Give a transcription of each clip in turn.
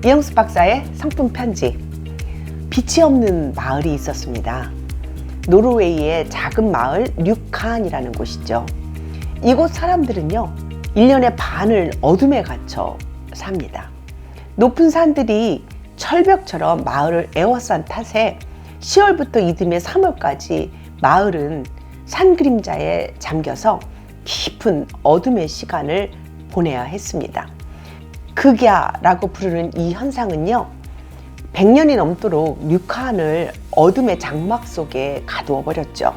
이영숙 박사의 성품 편지. 빛이 없는 마을이 있었습니다. 노르웨이의 작은 마을 류칸이라는 곳이죠. 이곳 사람들은요, 1년의 반을 어둠에 갇혀 삽니다. 높은 산들이 철벽처럼 마을을 에워싼 탓에 10월부터 이듬해 3월까지 마을은 산 그림자에 잠겨서 깊은 어둠의 시간을 보내야 했습니다. 극야라고 부르는 이 현상은요, 100년이 넘도록 류칸을 어둠의 장막 속에 가두어 버렸죠.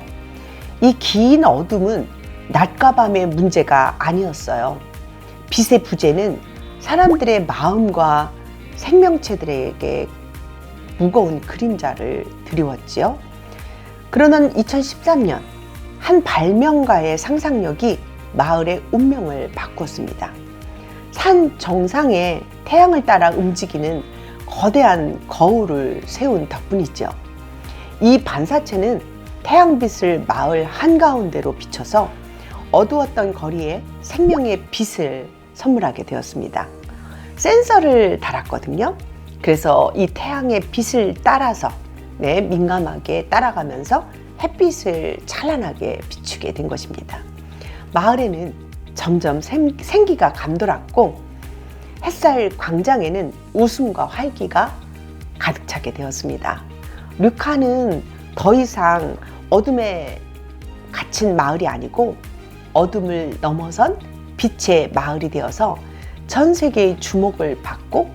이 긴 어둠은 낮과 밤의 문제가 아니었어요. 빛의 부재는 사람들의 마음과 생명체들에게 무거운 그림자를 드리웠지요. 그러던 2013년 한 발명가의 상상력이 마을의 운명을 바꿨습니다. 산 정상에 태양을 따라 움직이는 거대한 거울을 세운 덕분이죠. 이 반사체는 태양빛을 마을 한가운데로 비춰서 어두웠던 거리에 생명의 빛을 선물하게 되었습니다. 센서를 달았거든요. 그래서 이 태양의 빛을 따라서 민감하게 따라가면서 햇빛을 찬란하게 비추게 된 것입니다. 마을에는 점점 생기가 감돌았고 햇살 광장에는 웃음과 활기가 가득 차게 되었습니다. 류칸은 더 이상 어둠에 갇힌 마을이 아니고 어둠을 넘어선 빛의 마을이 되어서 전 세계의 주목을 받고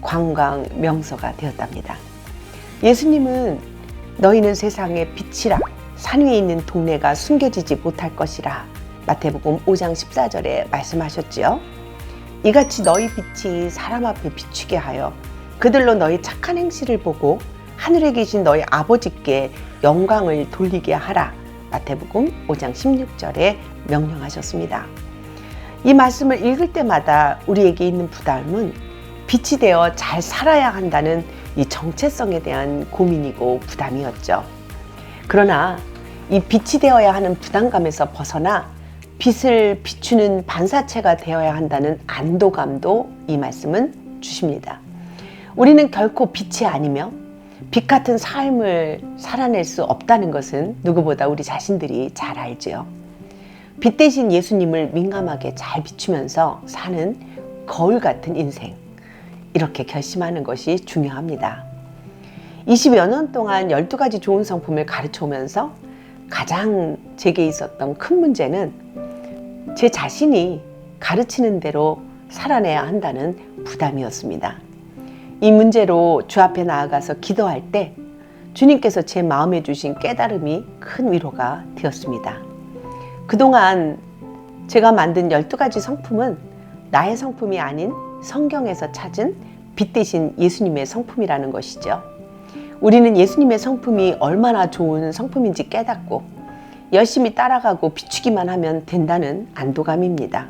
관광 명소가 되었답니다. 예수님은 너희는 세상의 빛이라 산 위에 있는 동네가 숨겨지지 못할 것이라 마태복음 5장 14절에 말씀하셨지요. 이같이 너희 빛이 사람 앞에 비추게 하여 그들로 너희 착한 행실을 보고 하늘에 계신 너희 아버지께 영광을 돌리게 하라. 마태복음 5장 16절에 명령하셨습니다. 이 말씀을 읽을 때마다 우리에게 있는 부담은 빛이 되어 잘 살아야 한다는 이 정체성에 대한 고민이고 부담이었죠. 그러나 이 빛이 되어야 하는 부담감에서 벗어나 빛을 비추는 반사체가 되어야 한다는 안도감도 이 말씀은 주십니다. 우리는 결코 빛이 아니며 빛 같은 삶을 살아낼 수 없다는 것은 누구보다 우리 자신들이 잘 알지요. 빛 대신 예수님을 민감하게 잘 비추면서 사는 거울 같은 인생, 이렇게 결심하는 것이 중요합니다. 20여 년 동안 12가지 좋은 성품을 가르쳐 오면서 가장 제게 있었던 큰 문제는 제 자신이 가르치는 대로 살아내야 한다는 부담이었습니다. 이 문제로 주 앞에 나아가서 기도할 때 주님께서 제 마음에 주신 깨달음이 큰 위로가 되었습니다. 그동안 제가 만든 12가지 성품은 나의 성품이 아닌 성경에서 찾은 빛 대신 예수님의 성품이라는 것이죠. 우리는 예수님의 성품이 얼마나 좋은 성품인지 깨닫고 열심히 따라가고 비추기만 하면 된다는 안도감입니다.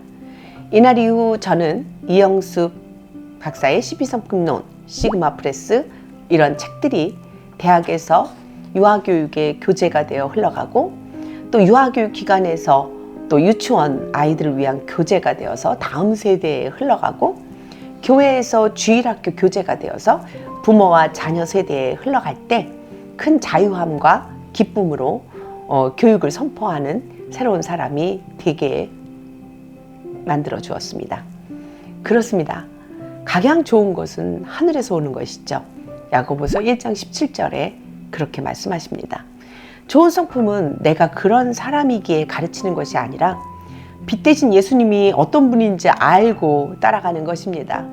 이날 이후 저는 이영숙 박사의 12성품론, 시그마 프레스 이런 책들이 대학에서 유아교육의 교재가 되어 흘러가고 또 유아교육 기관에서 또 유치원 아이들을 위한 교재가 되어서 다음 세대에 흘러가고 교회에서 주일학교 교재가 되어서 부모와 자녀 세대에 흘러갈 때 큰 자유함과 기쁨으로 교육을 선포하는 새로운 사람이 되게 만들어 주었습니다. 그렇습니다. 각양 좋은 것은 하늘에서 오는 것이죠. 야고보서 1장 17절에 그렇게 말씀하십니다. 좋은 성품은 내가 그런 사람이기에 가르치는 것이 아니라 빛 대신 예수님이 어떤 분인지 알고 따라가는 것입니다.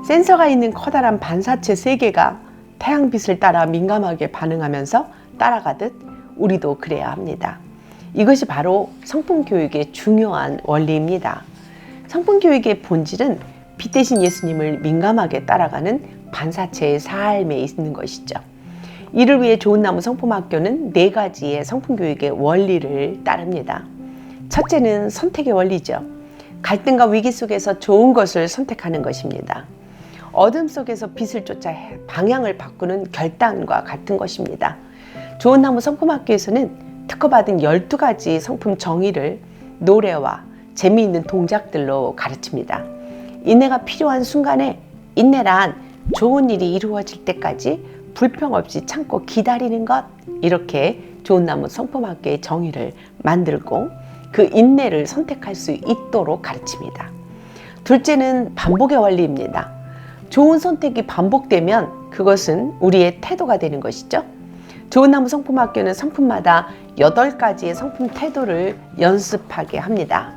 센서가 있는 커다란 반사체 세계가 태양빛을 따라 민감하게 반응하면서 따라가듯 우리도 그래야 합니다. 이것이 바로 성품교육의 중요한 원리입니다. 성품교육의 본질은 빛 대신 예수님을 민감하게 따라가는 반사체의 삶에 있는 것이죠. 이를 위해 좋은 나무 성품학교는 4가지의 성품교육의 원리를 따릅니다. 첫째는 선택의 원리죠. 갈등과 위기 속에서 좋은 것을 선택하는 것입니다. 어둠 속에서 빛을 쫓아 방향을 바꾸는 결단과 같은 것입니다. 좋은 나무 성품학교에서는 특허받은 12가지 성품 정의를 노래와 재미있는 동작들로 가르칩니다. 인내가 필요한 순간에 인내란 좋은 일이 이루어질 때까지 불평 없이 참고 기다리는 것, 이렇게 좋은 나무 성품학교의 정의를 만들고 그 인내를 선택할 수 있도록 가르칩니다. 둘째는 반복의 원리입니다. 좋은 선택이 반복되면 그것은 우리의 태도가 되는 것이죠. 좋은 나무 성품학교는 성품마다 8가지의 성품 태도를 연습하게 합니다.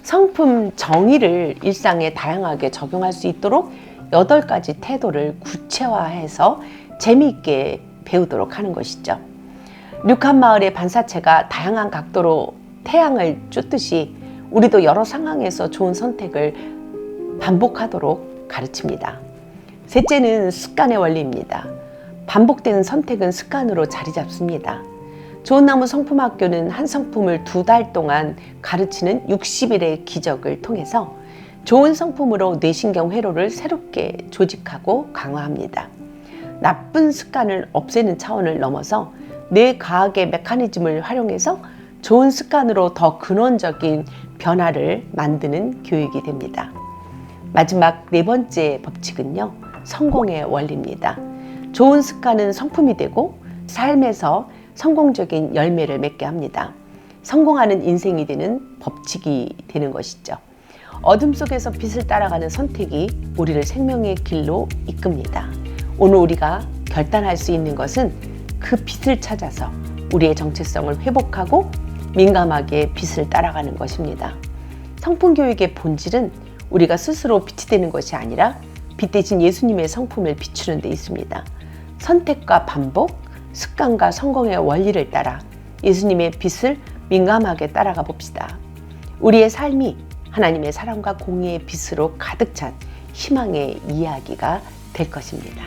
성품 정의를 일상에 다양하게 적용할 수 있도록 8가지 태도를 구체화해서 재미있게 배우도록 하는 것이죠. 류칸 마을의 반사체가 다양한 각도로 태양을 쫓듯이 우리도 여러 상황에서 좋은 선택을 반복하도록 가르칩니다. 셋째는 습관의 원리입니다. 반복되는 선택은 습관으로 자리 잡습니다. 좋은 나무 성품학교는 한 성품을 2달 동안 가르치는 60일의 기적을 통해서 좋은 성품으로 뇌신경 회로를 새롭게 조직하고 강화합니다. 나쁜 습관을 없애는 차원을 넘어서 뇌과학의 메커니즘을 활용해서 좋은 습관으로 더 근원적인 변화를 만드는 교육이 됩니다. 마지막 4번째 법칙은요, 성공의 원리입니다. 좋은 습관은 성품이 되고 삶에서 성공적인 열매를 맺게 합니다. 성공하는 인생이 되는 법칙이 되는 것이죠. 어둠 속에서 빛을 따라가는 선택이 우리를 생명의 길로 이끕니다. 오늘 우리가 결단할 수 있는 것은 그 빛을 찾아서 우리의 정체성을 회복하고 민감하게 빛을 따라가는 것입니다. 성품교육의 본질은 우리가 스스로 빛이 되는 것이 아니라 빛 대신 예수님의 성품을 비추는 데 있습니다. 선택과 반복, 습관과 성공의 원리를 따라 예수님의 빛을 민감하게 따라가 봅시다. 우리의 삶이 하나님의 사랑과 공의의 빛으로 가득 찬 희망의 이야기가 될 것입니다.